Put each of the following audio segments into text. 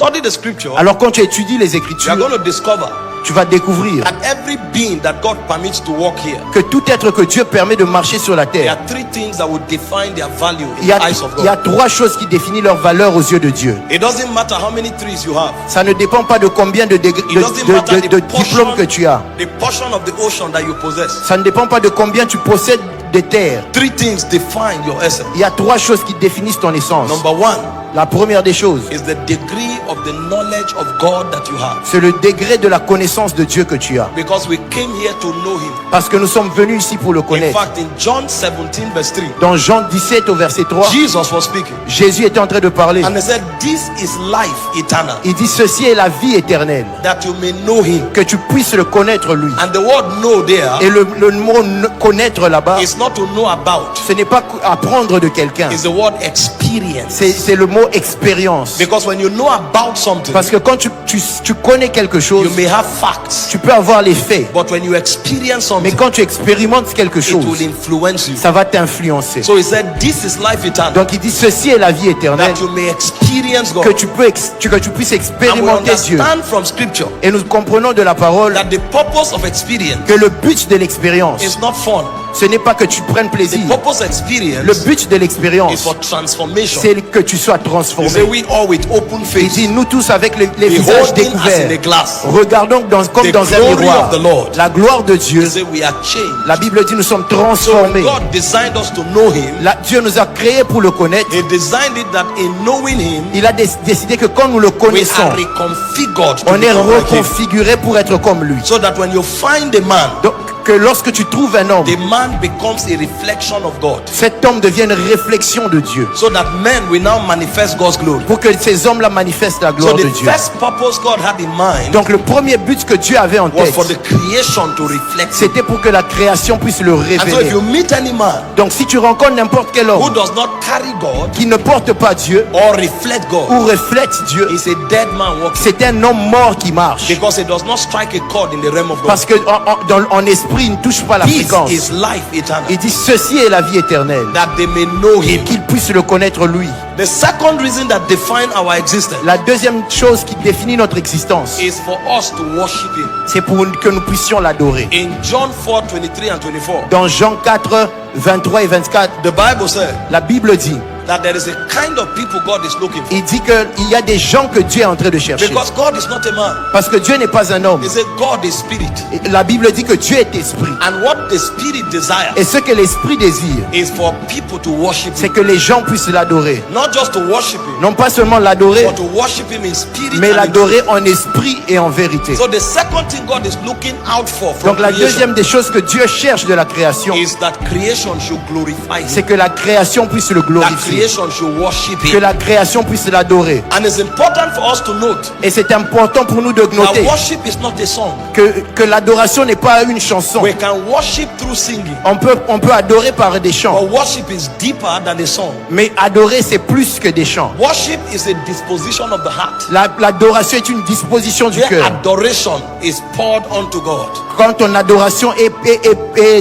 study the scripture, Alors quand tu étudies les you are Écritures, going to discover tu vas découvrir that every being that God permits to walk here, que tout être que Dieu permet de marcher sur la there terre, are three things that will define their value in il y the eyes of il y a God. 3 choses qui définissent leur valeur aux yeux de Dieu. It doesn't matter how many trees you have. Ça ne dépend pas de combien de It doesn't matter de diplômes que tu as. the portion of the ocean that you possess. Ça ne dépend pas de combien tu possèdes de terres. Three things define your essence. Il y a 3 choses qui définissent ton essence. Number one La première des choses, is the degree of the knowledge of God that you have. c'est le degré de la connaissance de Dieu que tu as. Because we came here to know Him. Parce que nous sommes venus ici pour le In connaître. fact, in John 17 verse 3, Dans Jean 17 au verset 3, Jesus was speaking. Jésus était en train de parler. And He said, this is life eternal, Il dit ceci est la vie éternelle, that you may know Him. que tu puisses le connaître lui. And the word know there Et le mot connaître là-bas, is not to know about. ce n'est pas apprendre de quelqu'un, It's the word experience. c'est le mot expérience. Because when you know about something, Parce que quand tu connais quelque chose, you may have facts. tu peux avoir les faits. But when you experience Mais something, quand tu expérimentes quelque it will chose, influence you. ça va t'influencer. So He said, this is life eternal, Donc il dit ceci est la vie éternelle, that you may experience God. que tu puisses And we expérimenter Dieu. understand from scripture Et nous comprenons de la parole that the purpose of experience que le but de l'expérience, is not fun. ce n'est pas que tu prennes The plaisir. purpose of Le experience but de is l'expérience, for transformation. c'est que tu sois You say, transformé. we all with open Il face, dit nous tous avec les visages beholding as in a découverts, glass regardons comme the dans un glory miroir of the Lord. la gloire de Dieu. You say, we are changed. La Bible dit nous sommes So when transformés. God designed us to know Him, Dieu nous a créés pour le connaître. He designed it that in knowing Him, Il a décidé que quand nous le we connaissons, are reconfigured to on est become like Him. reconfiguré pour être comme lui. So that when you find a man, Donc que lorsque tu trouves un homme, the man becomes a reflection of God. cet homme devient une réflexion de Dieu. So that men will now manifest God's glory. Pour que ces hommes-là manifestent la So gloire de the Dieu. first purpose God had in mind Donc le premier but que Dieu avait en was tête, for the creation to reflect Him. c'était pour que la création puisse le And so if révéler. you meet any man Donc si tu rencontres n'importe quel who homme does not carry God qui ne porte pas Dieu or reflect God, ou reflète Dieu, is a dead man walking. c'est un homme mort qui marche. Because it does not strike a chord in the realm of God. Parce que en esprit, il ne touche pas la This fréquence. is life eternal, Il dit ceci est la vie éternelle, that they may know Him. qu'il puisse le connaître lui. The second reason that defines our existence La deuxième chose qui définit notre existence, is for us to worship Him. c'est pour que nous puissions l'adorer. In John 4:23 and 24, Dans Jean 4, 23 et 24, the Bible says la Bible dit, that there is a kind of people God is looking for. il dit qu'il y a des gens que Dieu est en train de chercher. Because God is not a man. Parce que Dieu n'est pas un homme. He said God is spirit. Et la Bible dit que Dieu est esprit. And what the spirit desires Et ce que l'esprit désire, is for people to worship c'est Him. que les gens puissent l'adorer. Not just to worship Him, Non pas seulement l'adorer, but to worship Him in spirit mais and in l'adorer en esprit et en vérité. truth. So the second thing God is looking out for from Donc la creation deuxième des choses que Dieu cherche de la création, is that creation should glorify c'est Him. que la création puisse le That glorifier, creation should worship que Him. la création puisse l'adorer. And it's important for us to note Et c'est important pour nous de that noter worship is not a song. que l'adoration n'est pas une chanson. We can worship through singing, On peut adorer par des chants, but worship is deeper than a song. mais adorer c'est plus que des chants. Worship is a disposition of the heart, L'adoration est une disposition du where cœur. adoration is poured onto God. Quand ton adoration est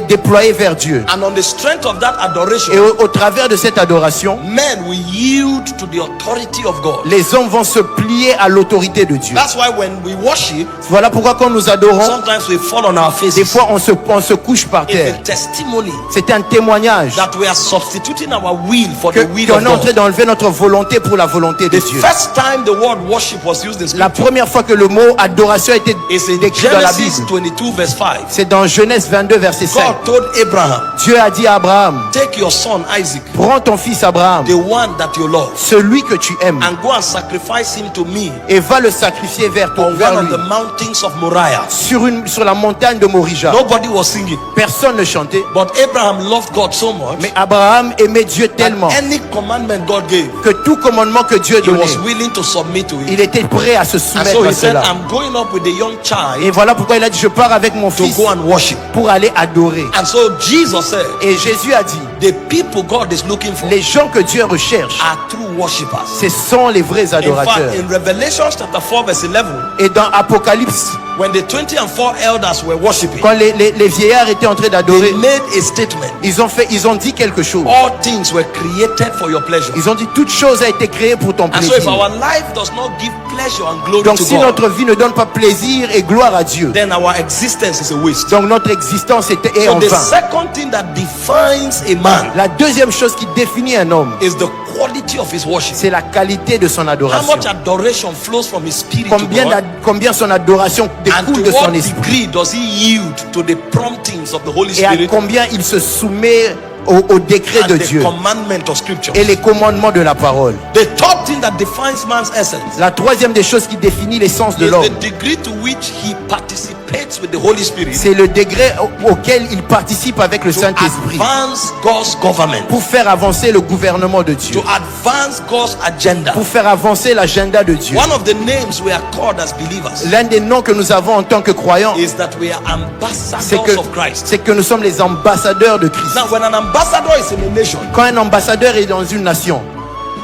déployée vers Dieu. And on the strength of that adoration, Et au travers de cette adoration, men will yield to the authority of God. les hommes vont se plier à l'autorité de Dieu. That's why when we worship, Voilà pourquoi quand nous adorons, sometimes we fall on our des faces. fois on se couche par It's terre. a testimony C'est un témoignage that we are substituting our will for que the will qu'on of est en train God. d'enlever notre volonté pour la volonté de The Dieu. first time the word worship was used in La scripture première fois que le mot adoration a été is in décrit dans la Genesis Bible, 22 verse 5. c'est dans Genèse 22 verset 5. God told Abraham, Dieu a dit à Abraham, take your son Isaac, prends ton fils Abraham, the one that you love, celui que tu aimes, and go and sacrifice him to me et va le sacrifier vers on vers one lui, of the mountains of Moriah. sur la montagne de Morija. Nobody was singing, Personne ne chantait, but Abraham loved God so much mais Abraham aimait Dieu that tellement any commandment God gave, que tout commandement que Dieu he donnait, was willing to submit to it. il était prêt à se And soumettre so à he said, cela. I'm going up with a young Et child voilà pourquoi il a dit, je pars avec mon to fils go and worship. pour aller adorer. And so Jesus said, Et Jésus a dit, the people God is looking for les gens que Dieu recherche, are true worshippers. ce sont les vrais In fact, adorateurs. in Revelation chapter 4 verse 11, Et dans Apocalypse When the 24 elders were worshiping, Quand les vieillards étaient en train they d'adorer, made a statement. ils ont dit quelque chose. All things were created for your pleasure. Ils ont dit toute chose a été créée pour ton And so if plaisir. our life does not give pleasure and glory Donc to si God, notre vie ne donne pas plaisir et gloire à Dieu, then our existence is a waste. donc notre existence est So en the vain. second thing that defines a man La deuxième chose qui définit un homme, is the quality of his worship. c'est la qualité de son How adoration. much adoration flows from his spirit to God, Combien son adoration and découle to de son what esprit. degree does he yield to the promptings of the Holy Et à Spirit combien il se soumet au décret and de the Dieu commandment of Scripture. et les commandements de la parole. The third thing that defines man's essence La troisième des choses qui définit l'essence de is l'homme, the degree to which he participates with the Holy Spirit c'est le degré auquel il participe avec le to Saint-Esprit advance God's government, pour faire avancer le gouvernement de Dieu, to advance God's agenda. pour faire avancer l'agenda de Dieu. One of the names we are called as believers L'un des noms que nous avons en tant que croyants, is that we are c'est ambassadors of Christ. que nous sommes les ambassadeurs de Christ. Now, when an ambassador is in a nation, Quand un ambassadeur est dans une nation,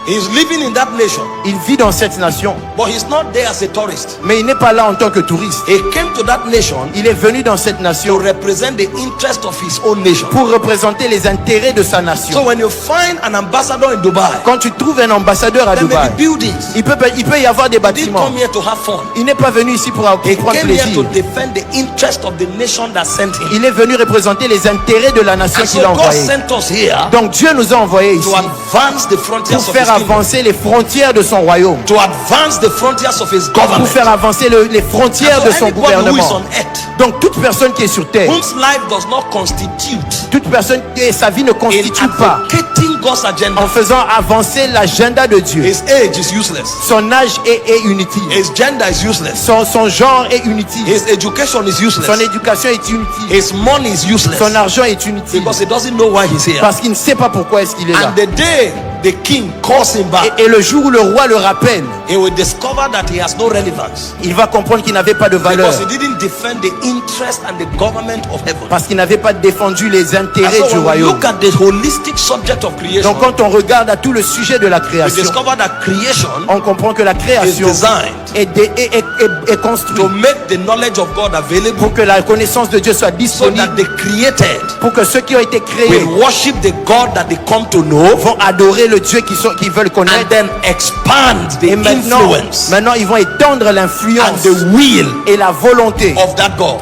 he's living in that nation, il vit dans cette nation, but he's not there as a tourist. mais il n'est pas là en tant que touriste. He came to that nation Il est venu dans cette to nation represent the interest of his own nation. pour représenter les intérêts de sa So nation. when you find an ambassador in Dubai, Quand tu trouves un ambassadeur à there may Dubaï, be buildings. il peut y avoir des He didn't bâtiments. come here to have fun. Il n'est pas venu ici pour He prendre came here to plaisir. defend the interest of the nation that sent him. Il est venu représenter les intérêts de la nation And so qu'il a God envoyée. sent us here Donc Dieu nous a envoyés to ici advance the frontiers pour of his faire kingdom, avancer les frontières de son royaume, to advance the frontiers of his pour government. faire avancer les frontières And de so son anybody who is gouvernement. on earth, Donc toute personne qui est sur terre, whose life does not constitute toute personne qui sa vie ne in constitue pas advocating God's agenda, en faisant avancer l'agenda de Dieu, his age is useless, son âge est inutile, his gender is useless, son genre est inutile, his education is son useless, éducation est inutile, his money is useless, son argent est inutile, because he doesn't know why he's here. parce qu'il ne sait pas pourquoi est-ce qu'il est là. And the day the king calls him back, Et le jour où le roi le rappelle, he will discover that he has no relevance, il va comprendre qu'il n'avait pas de valeur, because he didn't defend the interest and the government of heaven. parce qu'il n'avait pas défendu les And intérêts so du when we royaume. look at the holistic subject of creation, Donc quand on regarde à tout le sujet de la we création, discover that creation on comprend que la is création designed est construite to make the knowledge of God available, pour que la connaissance de Dieu soit so disponible, that the created pour que ceux qui ont été créés will worship the God that they come to know, vont adorer le Dieu qu'ils veulent and connaître. then expand the Et influence maintenant ils vont étendre and l'influence the will et la volonté of that God.